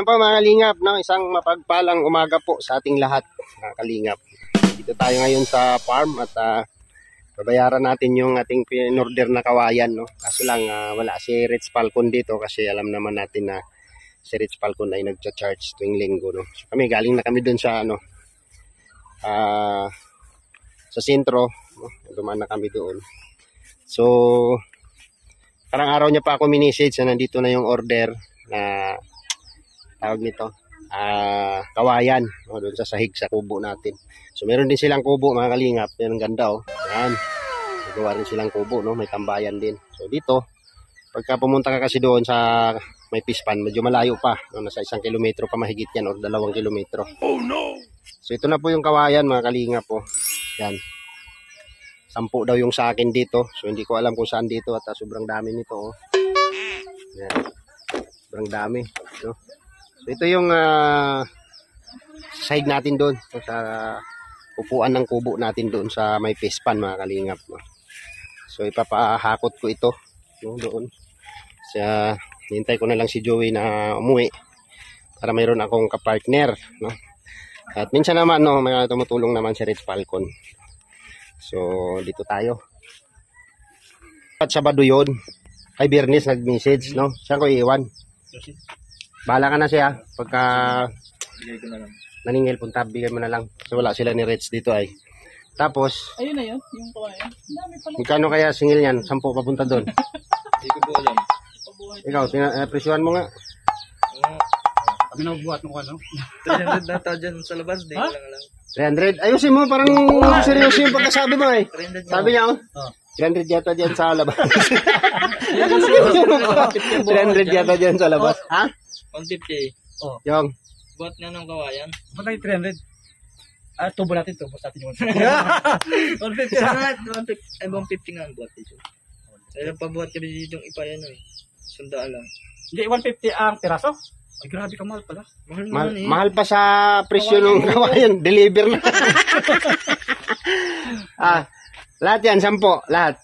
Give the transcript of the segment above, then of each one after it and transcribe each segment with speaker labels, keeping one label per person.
Speaker 1: Yan po mga kalingap, no? Isang mapagpalang umaga po sa ating lahat, mga kalingap. Dito tayo ngayon sa farm at babayaran natin yung ating in-order na kawayan, no? Kaso lang wala si Rich Falcon dito kasi alam naman natin na si Rich Falcon ay nagcha-charge tuwing linggo, no? So kami galing na kami dun sa sa sentro, no? Dumaan na kami doon. So parang araw niya pa ako minisage na nandito na yung order na tawag nito kawayan, no? Doon sa sahig sa kubo natin. So meron din silang kubo mga kalingap, yung ganda, oh. Yan, nagawa rin silang kubo, no? May tambayan din. So dito pagka pumunta ka kasi doon sa may pispan, medyo malayo pa, no? Nasa 1 kilometro pa mahigit yan o 2 kilometro. Oh no! So ito na po yung kawayan mga kalingap, oh. Yan, 10 daw yung sa akin dito. So hindi ko alam kung saan dito at sobrang dami nito, oh. Yan, sobrang dami, no? So ito yung side natin doon, so, sa upuan ng kubo natin doon sa may pispan mga kalingap, no? So ipapahakot ko ito, no, doon. Sa hintay ko na lang si Joey na umuwi para mayroon akong kapartner, no? At minsan naman, no, may tumutulong naman si Rich Falcon. So dito tayo. At Sabado yun, kay Bernice nag-message, no? Saan ko iiwan? Bahala ka na siya. Pagka naningil, punta, bigay mo na lang. So wala sila ni Rich dito ay. Tapos,
Speaker 2: ayun na yun, yung kawayan.
Speaker 1: Magkano kaya singil yan? 10 papunta doon.
Speaker 3: Hindi ko po alam.
Speaker 1: Ikaw, presyuhan mo nga.
Speaker 2: Kami na buhat mo ano?
Speaker 3: 300 data dyan sa labas. Di ko lang alam.
Speaker 1: 300? Ayusin mo, parang seryoso yung pagkasabi mo eh.
Speaker 3: 300
Speaker 1: Sabi niya, oh. 300 yata dyan sa labas. 300 yata dyan sa labas. Ha?
Speaker 3: 150.
Speaker 2: Oh.
Speaker 1: Yung?
Speaker 3: Buhat nga ng kawayan.
Speaker 2: Ba't tayo 300? Tubo natin yung
Speaker 3: 150 sana. 150 nga ang buhat dito. Kaya pabuhat kami dito yung ipayan eh. Sundaan lang.
Speaker 2: Hindi, 150 ang piraso? Ay, grabe ka, mahal pala.
Speaker 3: Mahal eh.
Speaker 1: Mahal pa sa presyo ng kawayan. Deliver na. Lahat yan, 10. Lahat.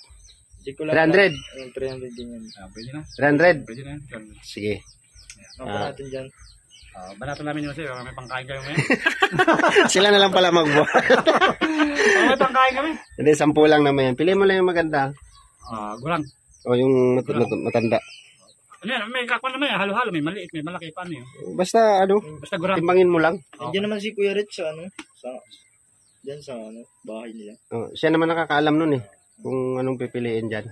Speaker 1: 300.
Speaker 3: 300 din yan.
Speaker 2: Pwede na.
Speaker 1: 300.
Speaker 2: Pwede na.
Speaker 1: Sige.
Speaker 3: Mampa natin dyan.
Speaker 2: Banato namin yun sa'yo. May pangkain kayo ngayon.
Speaker 1: Sila na lang pala magbuhat.
Speaker 2: May pangkain kami.
Speaker 1: Hindi, 10 lang naman yan. Pili mo lang yung maganda.
Speaker 2: Gulang.
Speaker 1: O yung matanda.
Speaker 2: Ano yan? May kakwan naman yan. Halo-halo. May maliit. May malaki pa. Ano yun?
Speaker 1: Basta
Speaker 2: Basta gulang.
Speaker 1: timbangin mo lang.
Speaker 3: Nandiyan naman si Kuya Rich sa dyan sa bahay nila.
Speaker 1: Siya naman nakakaalam nun eh. Kung anong pipiliin dyan.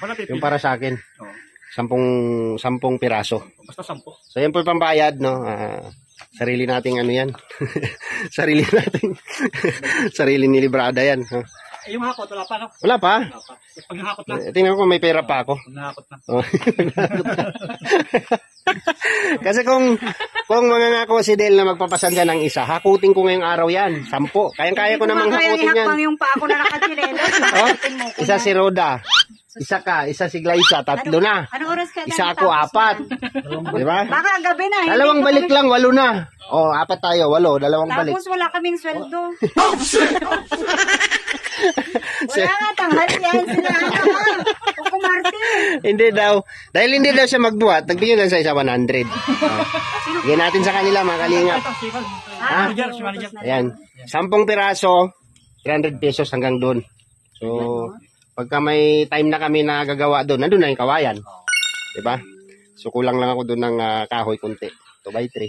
Speaker 2: Ako na pipili.
Speaker 1: Yung para sa akin. 10 piraso.
Speaker 2: Basta 10.
Speaker 1: So yan po yung pambayad, no? Sarili nating ano yan. Sarili ni Librada yan.
Speaker 2: Yung hakot, wala pa, no?
Speaker 1: Wala pa.
Speaker 2: Pag nahakot na.
Speaker 1: Tingnan ko may pera pa ako.
Speaker 2: Pag nahakot na.
Speaker 1: Kasi kung mangangako si Del na magpapasan dyan ng isa, hakutin ko ngayong araw yan. 10. Kayang-kaya ko namang hakutin yan.
Speaker 4: Yung pa ako na nakachileno.
Speaker 1: Isa si Roda. Isa si Glyza, 3 na.
Speaker 4: Anong oras ka?
Speaker 1: Isa ako, 4. Di ba?
Speaker 4: Baka gabi na.
Speaker 1: 2 balik lang, 8 na. 4 tayo, 8. 2 balik.
Speaker 4: Tapos wala kaming sweldo. Wala nga, tanghal yan sila. Kuko Martin.
Speaker 1: Hindi daw. Dahil hindi daw siya magbuhat, nagbigyan lang sa isa 100. Bigyan natin sa kanila, mga kalingap. Ayan. 10 piraso, 300 pesos hanggang doon. So, pagka may time na kami na gagawa doon, nandun na yung kawayan. Diba? So, kulang lang ako doon ng kahoy kunti. 2x3.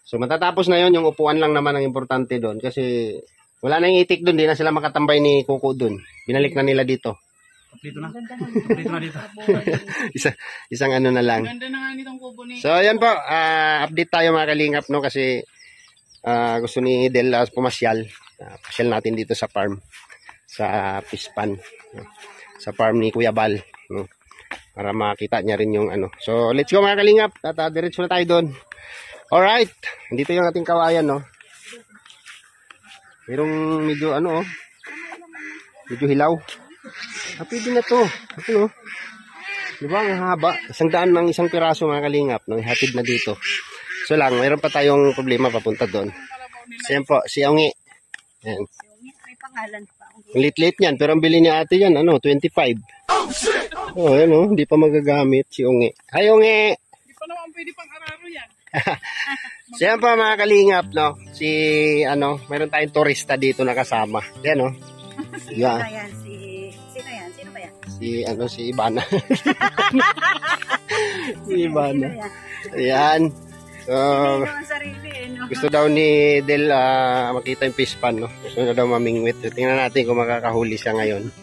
Speaker 1: So, matatapos na yon. Yung upuan lang naman ang importante doon. Kasi, wala na yung itik doon. Di na sila makatambay ni Kuko doon. Binalik na nila dito.
Speaker 2: Dito na. Dito na dito.
Speaker 1: Isang ano na lang.
Speaker 2: Ganda na nga nitong kubo ni.
Speaker 1: So, ayan po. Update tayo mga kalingap, no? Kasi, gusto ni Del pumasyal. Pasyal natin dito sa farm. Sa Pispan, sa farm ni Kuya Bal, no? Para makita niya rin yung ano. So let's go mga kalingap at diretso na tayo doon. Alright, dito yung ating kawayan, no? Merong medyo ano, medyo hilaw. Pwede na to. Ano? Diba ang haba? 100 ng 1 piraso mga kalingap, no? Ihatid na dito. So lang, mayroon pa tayong problema papunta doon. So yan po, si Ongi. Yan.
Speaker 4: May pangalan pa.
Speaker 1: Lit-lit niyan, pero ang bili ni ate yan, 25. Oh, yan, hindi pa magagamit si Ongi. Hi, Ongi!
Speaker 2: Hindi pa naman pwede pang araro yan.
Speaker 1: So yan pa mga kalingap, no? Si, mayroon tayong turista dito na kasama. Yan, no?
Speaker 4: Sino
Speaker 1: Yeah.
Speaker 4: yan? Sino yan? Sino ba yan?
Speaker 1: Si Ibana. Si Ibana.
Speaker 4: Sino yan?
Speaker 1: Ayan. So,
Speaker 4: Hindi naman sarili no?
Speaker 1: gusto daw ni Del makita yung fish pan, no? Gusto na daw mamingwit. So, tingnan natin kung makakahuli siya ngayon.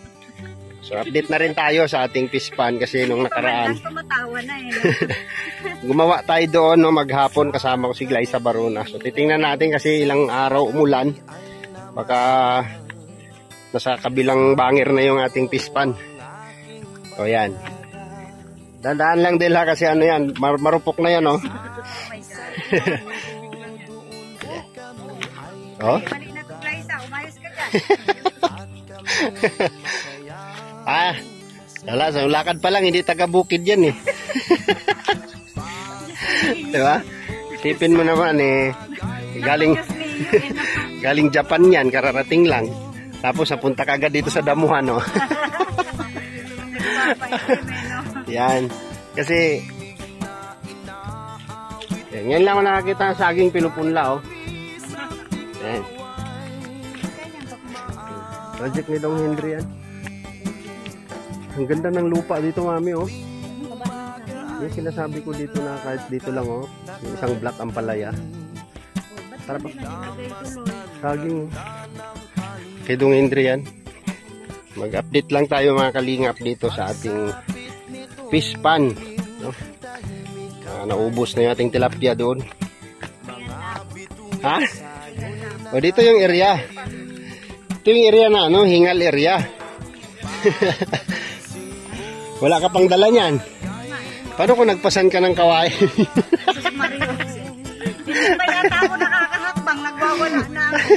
Speaker 1: So, update na rin tayo sa ating fish pan kasi nung nakaraan.
Speaker 4: Tumatawa na no?
Speaker 1: Gumawa tayo doon, no, maghapon kasama ko si Glyza Barona. So, titingnan natin kasi ilang araw umulan. Baka nasa kabilang bangir na yung ating fish pan. So, yan. Dandaan lang din ha kasi yan, marupok na yan, no?
Speaker 4: Oh my God.
Speaker 1: Oh?
Speaker 4: Mali na to, Glyza. Umayos ka dyan.
Speaker 1: Wala, sa lakad pa lang, hindi taga-bukid yan eh. Diba? Sipin mo naman galing Japan yan, kararating lang. Tapos napunta kagad dito sa damuhan, no? Yan. Kasi, yan lang ako nakakita ng saging pinupunla, oh. Yan. Project ni Dong Henry yan. Ang ganda ng lupa dito, mami, oh. Yung sinasabi ko dito na kahit dito lang, oh. Yung isang block ang palaya. Tara pa. Saging. Kay Dong Henry yan. Mag-update lang tayo mga kalingap dito sa ating fish pan. No? Naubos na yung ating tilapia doon. Ha? O dito yung area. Ito yung area na hingal area. Wala ka pang dala niyan. Paano kung nagpasan ka ng kawain?
Speaker 4: Mario. Hindi ba yata ako nakakahakbang? Nagwawala na ako.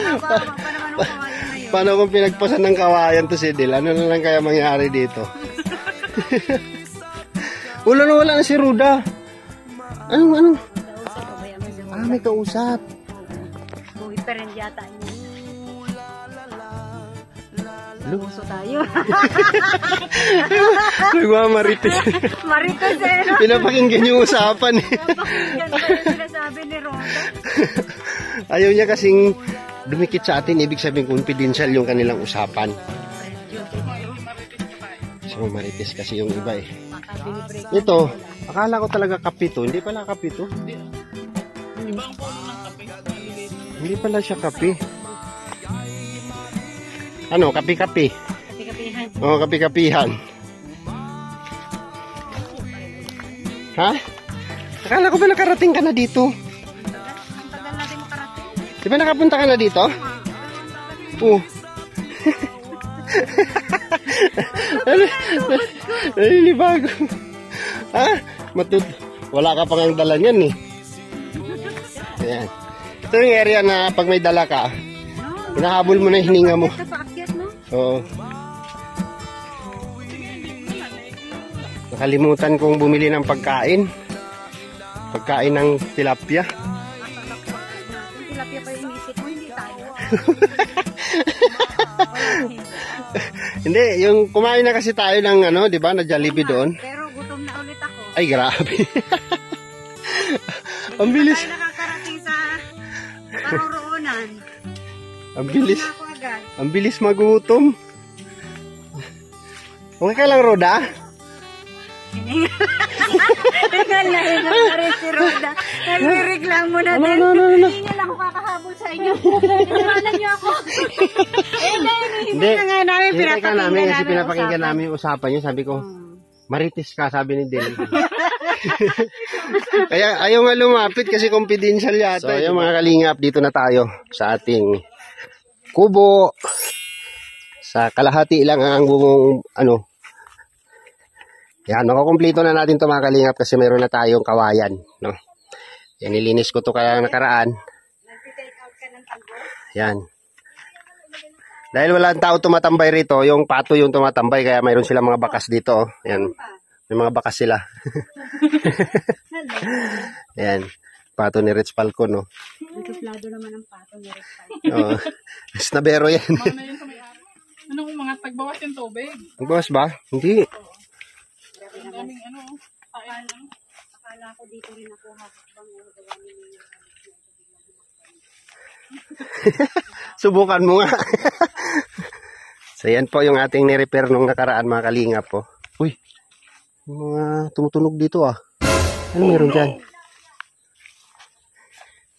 Speaker 4: Nagwawala pa naman ang kawain na yun.
Speaker 1: Paano kung pinagpasan ng kawayan to si Dil? Ano na lang kaya mangyari dito? Wala na si Ruda. Anong? May kausap.
Speaker 4: Buhay pa rin yata niya.
Speaker 1: Luso
Speaker 4: tayo.
Speaker 1: Marites.
Speaker 4: Marites no?
Speaker 1: Pinapakinggan yung usapan eh.
Speaker 4: Pinapakinggan pa yung sinasabi ni Roda.
Speaker 1: Ayaw niya kasing dumikit sa atin. Ibig sabihin confidential yung kanilang usapan. So marites kasi yung iba eh. Ito, akala ko talaga kapito. Hindi pala kapito. Hindi pala siya kape. Ano, kapi-kapi?
Speaker 4: Kapi-kapihan.
Speaker 1: Oo, kapi-kapihan. Ha? Akala ko ba nakarating ka na dito?
Speaker 4: Ang tagal natin makarating.
Speaker 1: Di ba nakapunta ka na dito? Oo. Nalilibago. Ha? Wala ka pang ang dala niyan eh. Ayan. Ito yung area na pag may dala ka, hinahabol mo na yung hininga mo.
Speaker 4: Ito paakyat no?
Speaker 1: Oo. Nakalimutan kong bumili ng pagkain. Pagkain ng tilapia.
Speaker 4: Yung tilapia pa yung inisip mo, hindi tayo.
Speaker 1: Hindi, yung kumain na kasi tayo ng di ba, na Jollibee doon.
Speaker 4: Pero gutom na ulit ako.
Speaker 1: Ay, grabe. Ang bilis.
Speaker 4: Hindi na tayo nakakarating sa karoroonan.
Speaker 1: Ang bilis.
Speaker 4: Ako agad.
Speaker 1: Ang bilis magutom. Okay ka lang, Roda?
Speaker 4: Hingal na rin si Roda. Nagre-reklamo na din. Hindi na lang ako kakahabol sa inyo. Iwanan niyo ako. Hindi na nga namin
Speaker 1: pinapakinggan namin kasi
Speaker 4: namin
Speaker 1: pinapakinggan namin yung usapan niyo. Sabi ko, marites ka, sabi ni Del. Kaya ayaw nga lumapit kasi confidential yata. So, yung mga kalingap, dito na tayo sa ating kubo. Sa kalahati lang ang bumong, yan, makukumpleto na natin ito mga kalingap kasi mayroon na tayong kawayan. No? Yan, nilinis ko to kaya nakaraan. Yan. Dahil wala ang tao tumatambay rito, yung pato yung tumatambay kaya mayroon silang mga bakas dito. Yan. May mga bakas sila. Yan. Pato ni Rich Falcon, no?
Speaker 4: Nagkaplado naman ang pato ni Rich Falcon.
Speaker 1: Oo. Snabero yan.
Speaker 5: Ano kung mga tagbawas yung tubig?
Speaker 1: Nagbawas ba? Hindi.
Speaker 5: Ang daming
Speaker 4: Akala ko dito rin ako habang gawa niyo.
Speaker 1: Subukan mo nga. So yan po yung ating ni-repair nung nakaraan mga kalingap po. Uy, mga tumutunog dito ah. Ano meron dyan?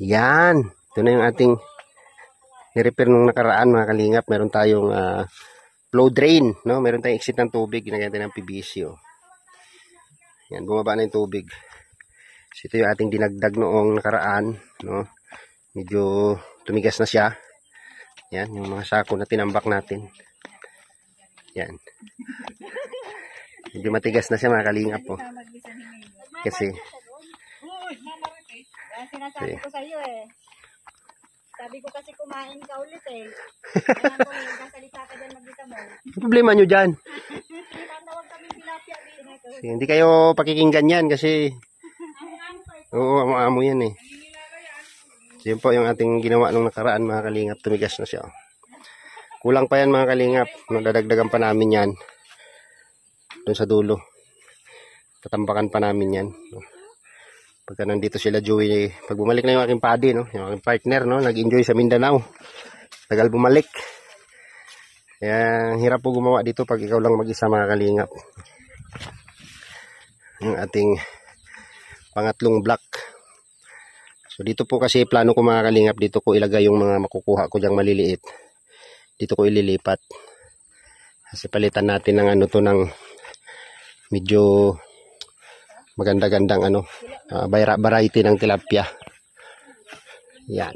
Speaker 1: Yan. Ito na yung ating ni-repair nung nakaraan mga kalingap. Meron tayong flow drain. No? Meron tayong exit ng tubig. Ginagyan ng PVC. Oh. Yan, bumaba na yung tubig. So, ito yung ating dinagdag noong nakaraan. No? Medyo tumigas na siya. Yan, yung mga sako na tinambak natin. Yan. Medyo matigas na siya mga kalingap po. Kasi
Speaker 4: Sinasabi ko sa iyo eh. Sabi ko kasi kumain ka ulit eh. Kaya ko nagsasalita ka dyan mag-isa mo.
Speaker 1: ang problema nyo dyan.
Speaker 4: Tatawag kami tilapia dito.
Speaker 1: Kasi hindi kayo pakikinggan yan kasi oo, amo yan eh. So, yun po yung ating ginawa nung nakaraan mga kalingap. Tumigas na siya. Kulang pa yan mga kalingap. Nadadagdagan pa namin yan. Doon sa dulo. Tatambakan pa namin yan. Pagka nandito sila Joey, pag bumalik na yung aking buddy, no? Yung aking partner, no? Nag-enjoy sa Mindanao. Tagal bumalik. Kaya hirap po gumawa dito pag ikaw lang mag-isa mga kalingap. Yung ating pangatlong block. So dito po kasi plano ko mga kalingap, dito ko ilagay yung mga makukuha ko diyang maliliit. Dito ko ililipat. Kasi palitan natin ng ano to ng medyo maganda-gandang ano, variety ng tilapia. Yan.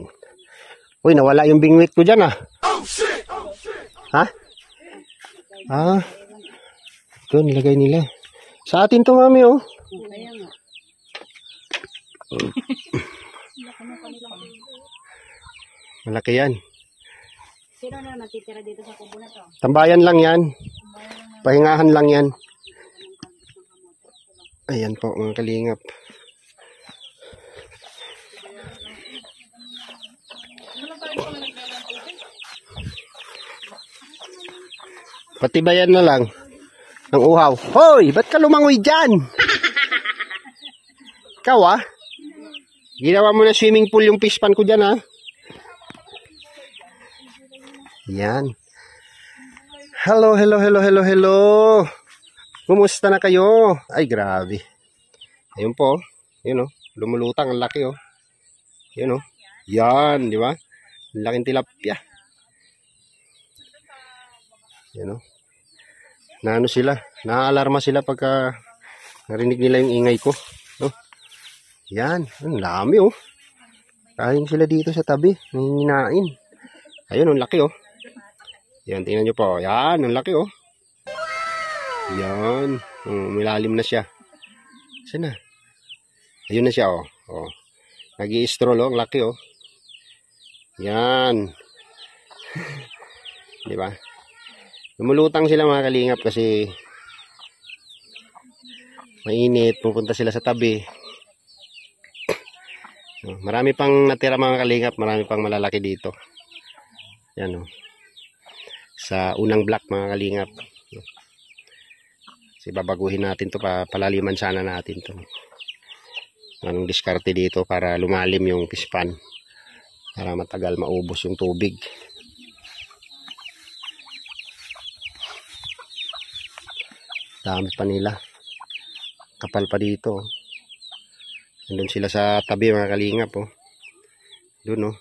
Speaker 1: Uy, nawala yung bingwit ko dyan ah. Ha? Ah. Ito, nilagay nila. Sa atin to mami oh. Malaki yan.
Speaker 4: Sino na natitira dito sa kubo na to?
Speaker 1: Tambayan lang yan. Pahingahan lang yan. Ayan po mga kalingap. Patibayan na lang ng uhaw. Hoy, ba't ka lumangoy dyan? Ikaw ah. Ginawa mo na swimming pool yung fish pan ko dyan ah. Yan. Hello, hello, hello, hello, hello. Kumusta na kayo? Ay, grabe. Ayun po. Yun oh. Lumulutang. Ang laki oh. Yun oh. Yan, di ba? Ang laking tilapia. Yan oh. Naano sila? Naaalarma sila pagka narinig nila yung ingay ko. No? Yan. Ang dami oh. Kain sila dito sa tabi. Nanginginain. Ayun, ang laki oh. Yan, tingnan nyo po. Yan, ang laki oh. Yan. Milalim na siya. Saan na? Ayun na siya oh. Oh. Nag-i-stroll oh. Ang laki oh. Yan. Di ba? Lumulutang sila mga kalingap kasi mainit. Pupunta sila sa tabi. Marami pang natira mga kalingap. Marami pang malalaki dito. Yan oh. Sa unang block mga kalingap. Kasi babaguhin natin to, palaliman sana natin to. Anong diskarte dito para lumalim yung fish pan. Para matagal maubos yung tubig. Dami pa nila. Kapal pa dito. Nandun sila sa tabi mga kalingap oh. Doon oh.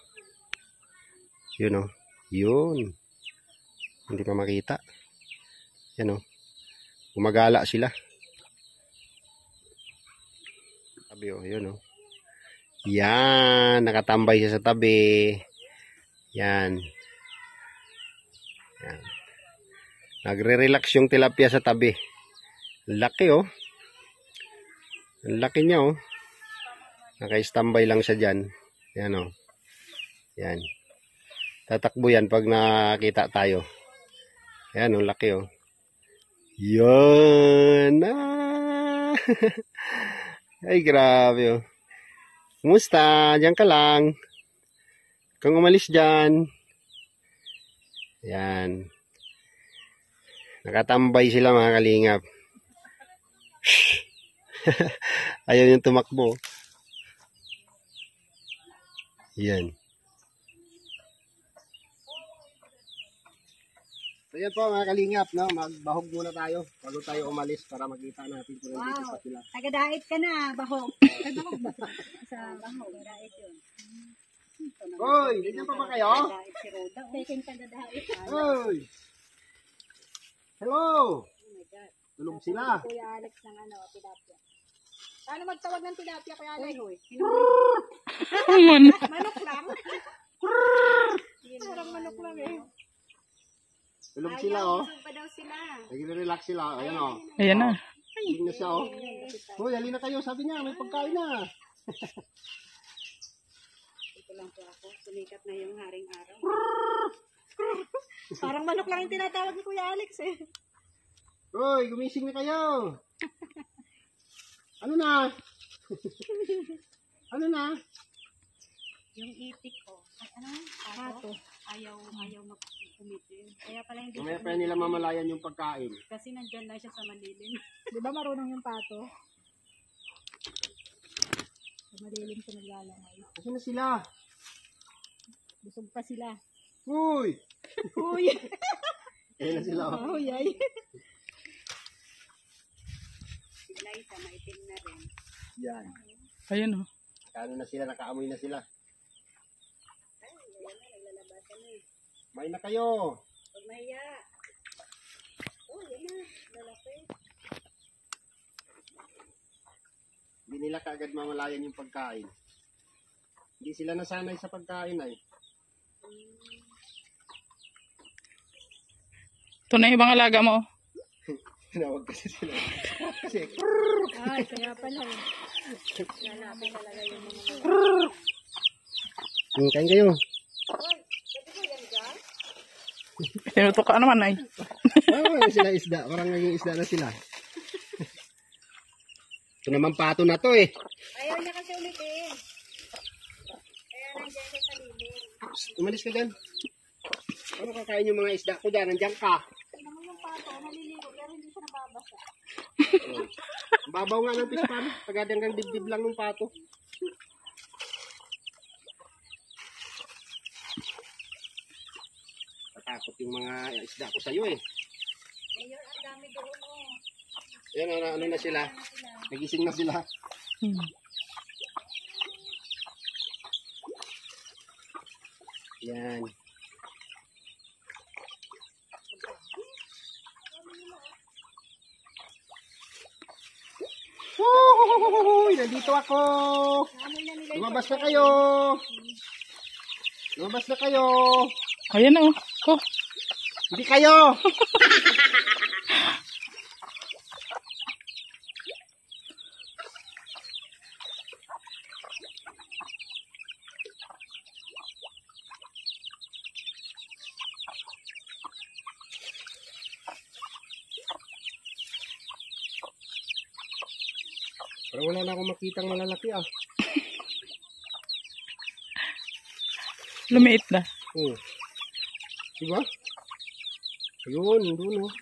Speaker 1: Yun oh. Yun. Hindi pa makita. Yan oh. Gumagala sila. Tabi oh, yun oh. Yan, nakatambay siya sa tabi. Yan. Yan. Nagre-relax yung tilapia sa tabi. Laki oh. Ang laki niya oh. Naka-standby lang siya dyan. Yan oh. Yan. Tatakbo yan pag nakita tayo. Yan ang laki oh. Yan. Ah. Ay grabe oh. Kumusta? Diyan ka lang. Kung umalis dyan. Yan. Nakatambay sila mga kalingap. Ayaw yung tumakbo. Yan. So yan po mga kalingap, no? Magbahog muna tayo bago tayo umalis para makita natin kung nandito pa sila.
Speaker 4: Tagadait ka na, bahog. Bahog ba? Sa bahog, dait yun.
Speaker 1: Hoy, ganyan pa ba kayo?
Speaker 4: Dait si Roda. Second tagadait.
Speaker 1: Hoy! Hello! Tulog sila.
Speaker 4: Kuya Alex ng ano, tilapia. Paano magtawag ng tilapia, Kuya Alex? Manok lang. Parang manok lang eh.
Speaker 1: Tulog sila, oh.
Speaker 4: Busog pa daw sila.
Speaker 1: Nagre-relax sila. Ayan, oh.
Speaker 5: Ayan na.
Speaker 1: Tingin na siya, oh. Hoy, halina kayo. Sabi niya, may pagkain na.
Speaker 4: Ito lang po ako. Sumikat na yung haring araw. Parang manok lang yung tinatawag ni Kuya Alex eh.
Speaker 1: Hoy, gumising na kayo. Ano na? Ano na?
Speaker 4: Yung itik ko. Ay, ano? Pato. Ayaw mag-umitin. Kaya pala hindi
Speaker 1: Mamaya pa nila mamalayan yung pagkain.
Speaker 4: kasi nandyan lang siya sa malilim.
Speaker 5: Di ba marunong yung pato?
Speaker 4: Sa malilim siya naglalangay.
Speaker 1: Kasi na sila.
Speaker 4: Busog pa sila.
Speaker 1: Hoy!
Speaker 4: Uy!
Speaker 1: Ayan na sila, oh.
Speaker 4: Uy, ay. Sila isa, maitim na rin.
Speaker 1: Yan.
Speaker 5: Ayan oh.
Speaker 1: Kano na sila, nakaamoy na sila. May na kayo.
Speaker 4: Huwag mahiya. Oh, yan na. Lalaki.
Speaker 1: Hindi nila kaagad mamalayan yung pagkain. Hindi sila nasanay sa pagkain ay.
Speaker 5: Ito na yung ibang alaga mo.
Speaker 1: Tinawag kasi sila. Kasi,
Speaker 4: Ay, kaya pala. Lalaki talaga yung mga
Speaker 1: kain kayo.
Speaker 5: Tinutok ka naman ay.
Speaker 1: Ah, sila isda. Parang naging isda na sila. Ito naman pato na to eh.
Speaker 4: ayaw niya kasi ulitin. Kaya nandiyan siya sa lilim.
Speaker 1: Umalis ka dyan. Ano kakain yung mga isda ko dyan? Nandiyan ka.
Speaker 4: Tingnan mo yung pato, naliligo, pero hindi siya nababasa.
Speaker 1: Oh. Ang babaw nga ng pispan. Tagadang dibdib lang ng pato. Tatakot yung mga isda ko sa'yo eh.
Speaker 4: Ngayon, ang dami doon oh.
Speaker 1: Yan, ano na sila. Nagising na sila. Yan. Woo! Nandito ako. Lumabas na kayo. Lumabas na kayo.
Speaker 5: Ayan oh. Oh.
Speaker 1: Hindi kayo. Parang wala na akong makitang malalaki ah.
Speaker 5: Lumiit na.
Speaker 1: Oh. Diba? Ayun, doon oh.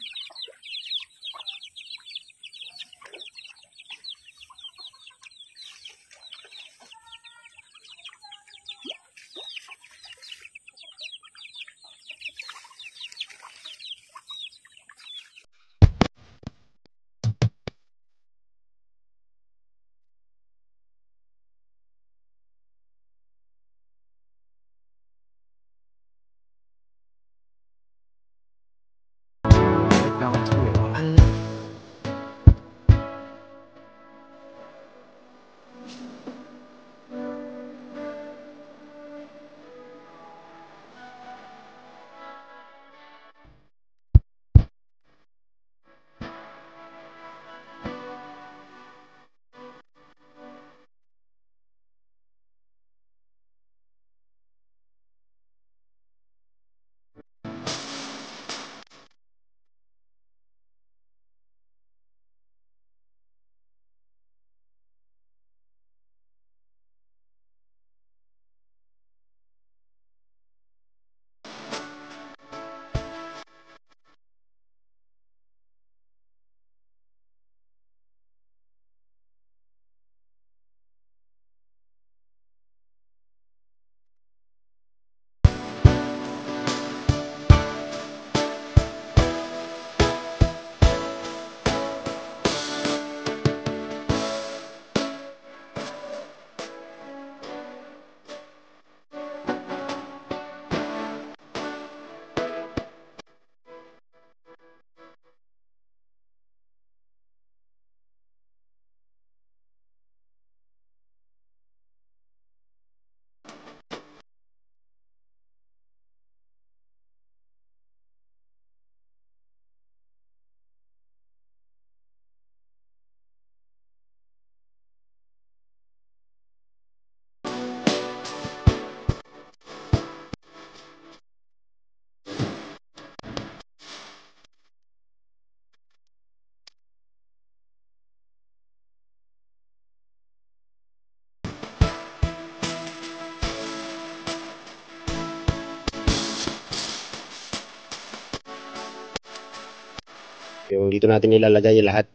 Speaker 1: Yung dito natin ilalagay lahat.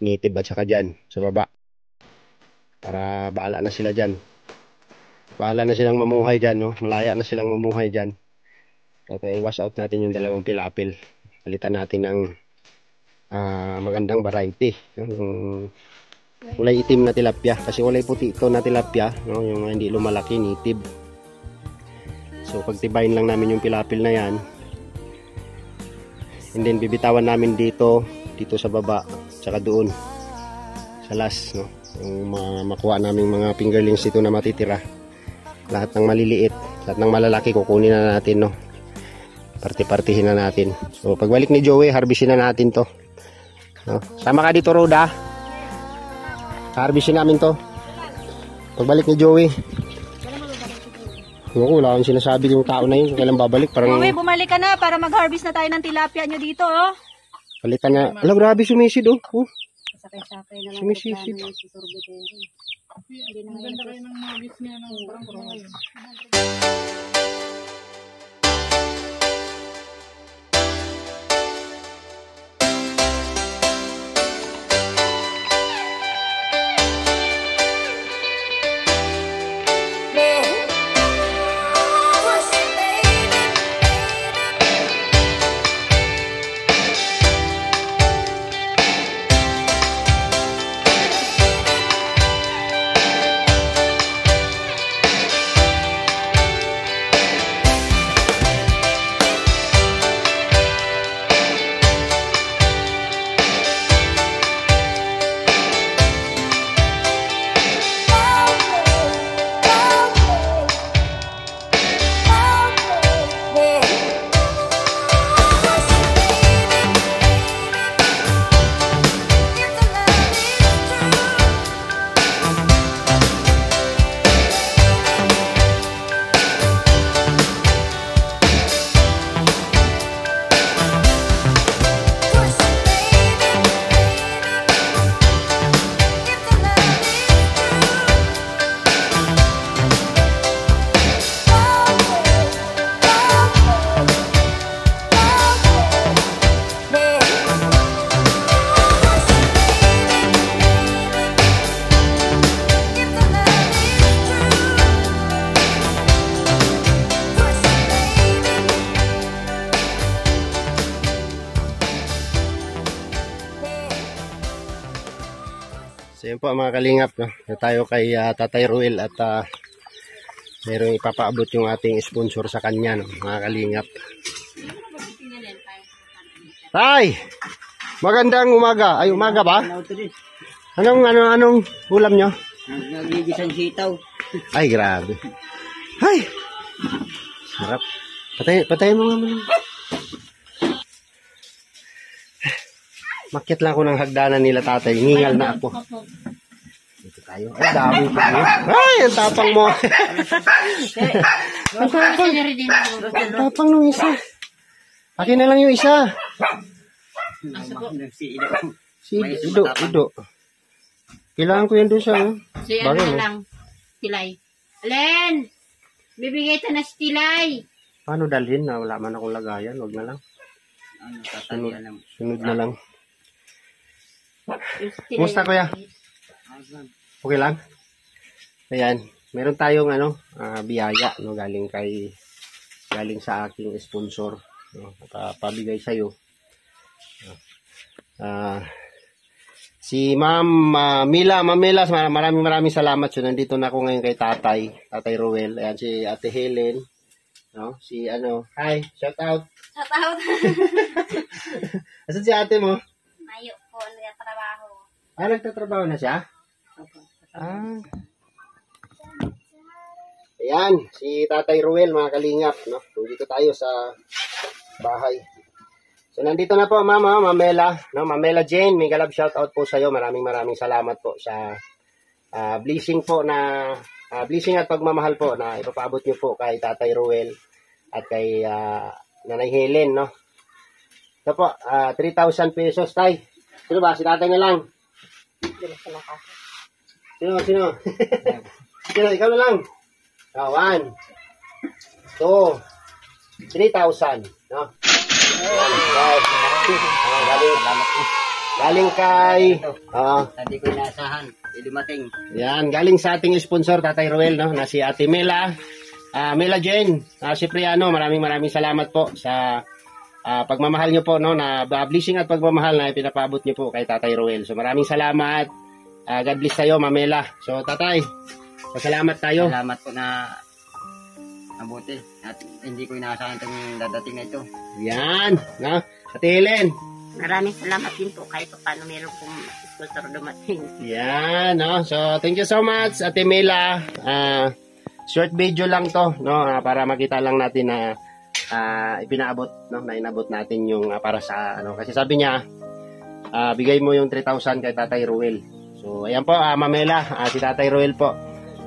Speaker 1: Native at saka dyan, sa baba. Para bahala na sila dyan. Bahala na silang mamuhay dyan, no? Malaya na silang mamuhay dyan. Kaya i-wash out natin yung dalawang tilapil. Palitan natin ng magandang variety. Yung kulay itim na tilapia. Kasi kulay puti ito na tilapia, no? Yung hindi lumalaki, native. So pagtibayin lang namin yung tilapil na yan. And then bibitawan namin dito sa baba, tsaka doon sa last, no? Yung makuha namin mga fingerlings dito na matitira. Lahat ng maliliit, lahat ng malalaki kukunin na natin, no? Parti-partihin na natin. So pagbalik ni Joey, harvestin na natin to, no? Sama ka dito, Roda. Harvestin namin to pagbalik ni Joey. Wala akong sinasabi yung tao na yun. Kailan babalik? Parang
Speaker 4: Joey, bumalik ka na para mag-harvest na tayo ng tilapia nyo dito, oh.
Speaker 1: balikan na. Alam, grabe sumisid, oh.
Speaker 4: Sakay-sakay na lang.
Speaker 1: Sumisid.
Speaker 5: Ang ganda kayo ng mga bis niya ng parang ngayon.
Speaker 1: So yun po mga kalingap, no? Na tayo kay Tatay Ruel at mayroong ipapaabot yung ating sponsor sa kanya, no? Mga kalingap. Tay! Magandang umaga. Ay, umaga ba? Anong ulam nyo?
Speaker 3: Nagigisang sitaw.
Speaker 1: Ay, grabe. Ay! Sarap. Patay mo nga muna. Makyat lang ako ng hagdanan nila, tatay. Ngingal na ako. Dito tayo. Ay, dami tayo. Ay, ang tapang mo. Ang tapang nung isa. Akin na lang yung isa. Si Ido. Kailangan ko yan doon sa...
Speaker 4: Si ano na lang, Tilay. Alen! Bibigay ito na si Tilay.
Speaker 1: Paano dalhin na wala man akong lagayan? Huwag na lang. Sunod na lang. Kumusta kuya? Okay lang? Ayan. Meron tayong biyaya, no, galing sa aking sponsor, no, pabigay sa iyo. Si Ma'am Mila, maraming salamat. So nandito na ako ngayon kay Tatay Ruel. Ayan si Ate Helen, no? Si hi, shout out.
Speaker 4: Shout out.
Speaker 1: Asan si ate mo?
Speaker 4: Mayo po, nagtatrabaho.
Speaker 1: Nagtatrabaho na siya? Ayan, si Tatay Ruel, mga kalingap, no? Nandito tayo sa bahay. So nandito na po Ma'am Mela, no? Ma'am Jane, may galab shout out po sa iyo. Maraming salamat po sa blessing po na blessing at pagmamahal po na ipapaabot niyo po kay Tatay Ruel at kay Nanay Helen, no? Ito po, 3,000 pesos, tay. Sino ba? Si tatay na lang. Sino? Sino? Ikaw na lang. 1, 2, 3,000, no? Galing kay
Speaker 3: Hindi ko inaasahan. Hindi dumating.
Speaker 1: yan, galing sa ating sponsor Tatay Ruel, no, na si Ate Mela. Mela Jane, Cipriano, maraming salamat po sa pagmamahal niyo po, no, na blessing at pagmamahal na ipinapaabot niyo po kay Tatay Ruel. So maraming salamat. God bless tayo, Mamela. So Tatay, pasalamat tayo.
Speaker 3: Salamat po na mabuti. At hindi ko inaasahan itong dadating na ito.
Speaker 1: Yan, no? Ate Helen.
Speaker 4: Maraming salamat din po kahit paano meron pong sponsor dumating.
Speaker 1: Yan, no? So, thank you so much, Ate Mela. Short video lang to, no? Para makita lang natin na ipinaabot, no? Na inabot natin yung para sa, ano? Kasi sabi niya, bigay mo yung 3,000 kay Tatay Ruel. So, ayan po, Mamela, si Tatay Ruel po.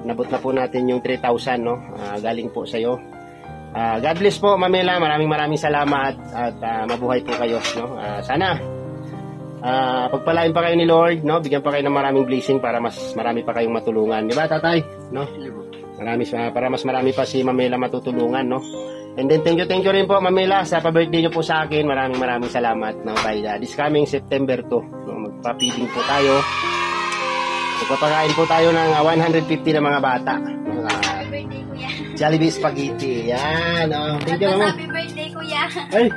Speaker 1: Nabot na po natin yung 3,000, no? Galing po sa'yo. God bless po, Mamela. Maraming salamat at mabuhay po kayo, no? Sana pagpalain pa kayo ni Lord, no? Bigyan pa kayo ng maraming blessing para mas marami pa kayong matulungan. Di ba, Tatay? No? Para mas marami pa si Mamela matutulungan, no? And then thank you rin po, Mamela, sa pa-birthday niyo po sa akin. Maraming salamat, no? By this coming September 2, no? Magpa-feeding po tayo. Magpapakain po tayo ng 150 na mga bata.
Speaker 4: Happy birthday, kuya.
Speaker 1: Jollibee Spaghetti. Yan, oh. Thank you, Mama.
Speaker 4: Happy birthday, kuya.
Speaker 1: Ay,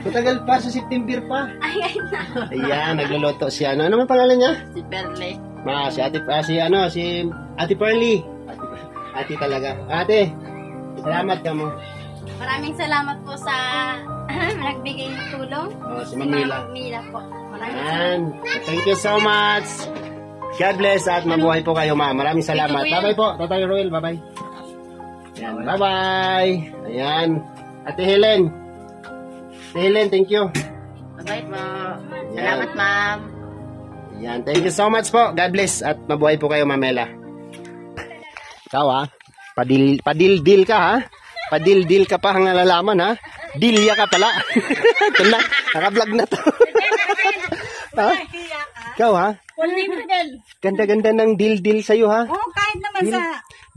Speaker 1: matagal pa, sa September pa.
Speaker 4: Ay, na.
Speaker 1: Ayan, nagluluto si ano. Ano man pangalan niya?
Speaker 4: Si Perle.
Speaker 1: Si Ate Pearly. Ate talaga. Ate, salamat ka mo.
Speaker 4: Maraming salamat po sa nagbigay ng tulong.
Speaker 1: Oh, si Mamela.
Speaker 4: Mila po. Maraming
Speaker 1: Ayan. Thank you so much. God bless at mabuhay po kayo, ma'am. Maraming salamat. Bye-bye po, Tatay Roel. Bye-bye. Ayan, bye-bye. Ayan. Ate Helen. Ate Helen, thank you.
Speaker 4: Bye-bye po. Salamat, ma'am.
Speaker 1: Ayan, thank you so much po. God bless at mabuhay po kayo, Mamela. Ikaw, ha? Padil-dil ka, ha? Padil-dil ka pa ang nalalaman, ha? Dilya ka pala. Ito na, naka-vlog na to. Ha? Ikaw, ha? Ganda-ganda ng dil-dil sa'yo, ha?
Speaker 4: Oo, kahit naman
Speaker 1: Dil,
Speaker 4: sa...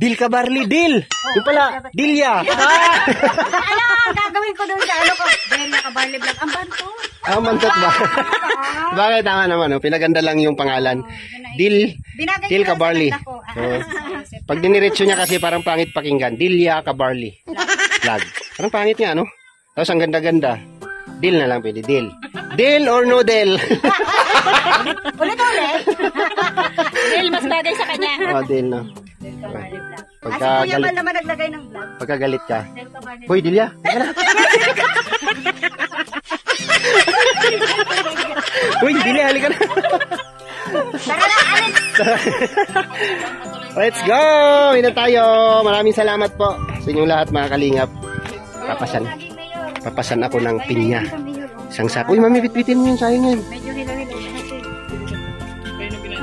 Speaker 1: dil ka barley, dil. Yung pala, dilya.
Speaker 4: Ano, gagawin ko doon sa ano ko? Delia Cabarly Vlog. Ang banto.
Speaker 1: Mantot ba? Bakit? Tama naman, no? Pinaganda lang yung pangalan. Dil ka barley. Pag diniretso niya kasi parang pangit pakinggan. Dilya ka barley. Vlog. Parang pangit nga, no? Tapos ang ganda-ganda. Dil na lang pwede, dil. Dil or no dil?
Speaker 4: Ulit-ulit. Dil, mas bagay sa kanya.
Speaker 1: Dil, no?
Speaker 4: Del Cabarly Vlog.
Speaker 1: Pagkagalit.
Speaker 4: Kuya naman naglagay ng vlog.
Speaker 1: Pagkagalit ka.
Speaker 4: Del Cabarly
Speaker 1: Hoy, Dilya. Hoy, Dilya, halika na.
Speaker 4: Tara na, Alex.
Speaker 1: Let's go! Ina tayo. Maraming salamat po sa inyong lahat, mga kalingap. Papasan ako ng pinya. Isang sapo. Uy, mami, bitbitin mo yun. Sayang yan.
Speaker 4: Medyo hilo-hilo.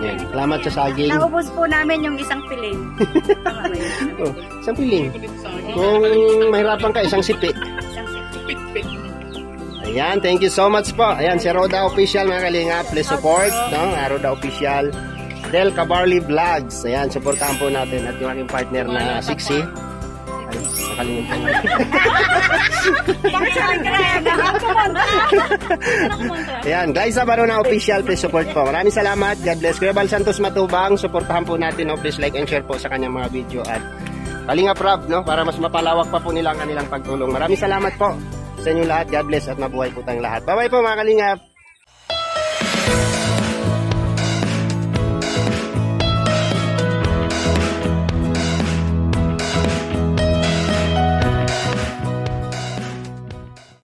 Speaker 1: Yan. Salamat sa saging.
Speaker 4: Naubos po namin yung isang piling.
Speaker 1: Oh, isang piling. Kung mahirapan ka, isang sipi. Ayan, thank you so much po. Ayan, si Roda Official, mga kalingap. Please support, no? Roda Official. Del Cabarly Vlogs. Ayan, supportahan po natin. At yung aking partner na Sixi. Ay, nakalimutan ko. Ayan, Glyza Barona Official, please support po. Maraming salamat. God bless. Kuya Bal Santos Matubang, supportahan po natin. No? Please like and share po sa kanyang mga video. At Kalingap Rob, no? Para mas mapalawak pa po nila ang kanilang pagtulong. Maraming salamat po sa inyong lahat. God bless at mabuhay po tayong lahat. Bye-bye po, mga Kalingap.